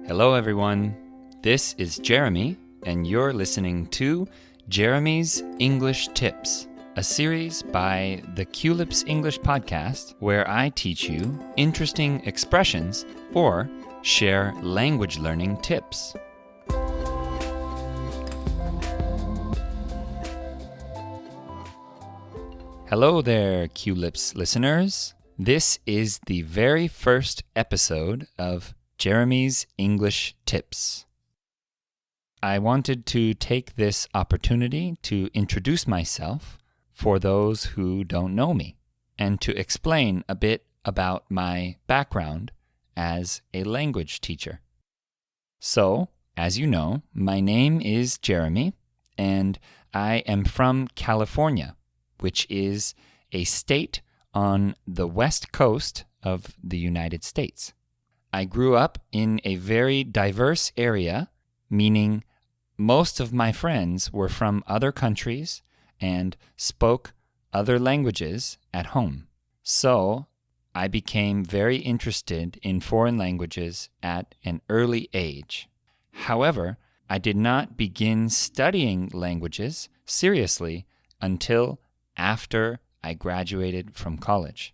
Hello everyone, this is Jeremy, and you're listening to Jeremy's English Tips, a series by the Culips English podcast where I teach you interesting expressions or share language learning tips. Hello there, Culips listeners. This is the very first episode of Jeremy's English Tips. I wanted to take this opportunity to introduce myself for those who don't know me and to explain a bit about my background as a language teacher. So, as you know, my name is Jeremy and I am from California, which is a state on the west coast of the United States. I grew up in a very diverse area, meaning most of my friends were from other countries and spoke other languages at home. So I became very interested in foreign languages at an early age. However, I did not begin studying languages seriously until after I graduated from college.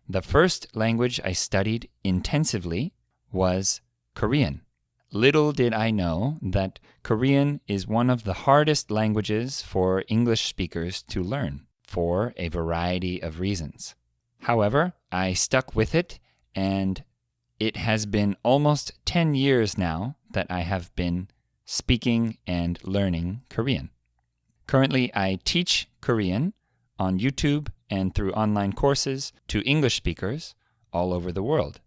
The first language I studied intensively was Korean. Little did I know that Korean is one of the hardest languages for English speakers to learn for a variety of reasons. However, I stuck with it, and it has been almost 10 years now that I have been speaking and learning Korean. Currently, I teach Korean on YouTube and through online courses to English speakers all over the world.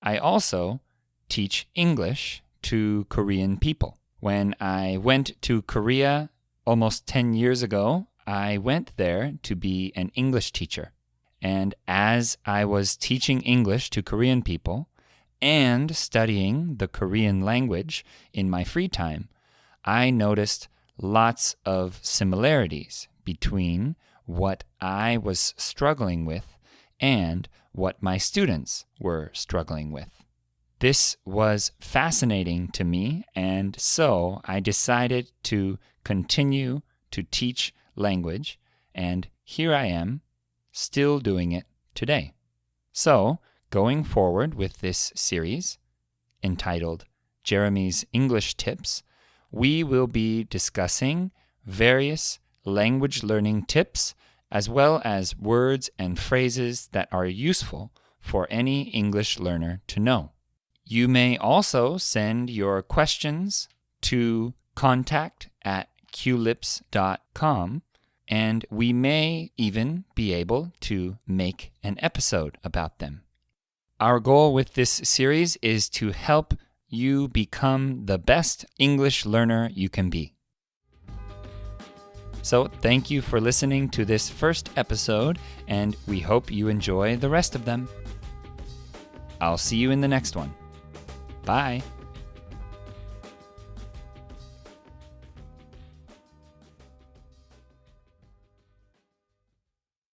I also teach English to Korean people. When I went to Korea almost 10 years ago, I went there to be an English teacher. And as I was teaching English to Korean people and studying the Korean language in my free time, I noticed lots of similarities between what I was struggling with and what my students were struggling with. This was fascinating to me, and so I decided to continue to teach language, and here I am, still doing it today. So, going forward with this series, entitled Jeremy's English Tips, we will be discussing various language learning tips, as well as words and phrases that are useful for any English learner to know. You may also send your questions to contact@culips.com, and we may even be able to make an episode about them. Our goal with this series is to help you become the best English learner you can be. So thank you for listening to this first episode, and we hope you enjoy the rest of them. I'll see you in the next one. Bye.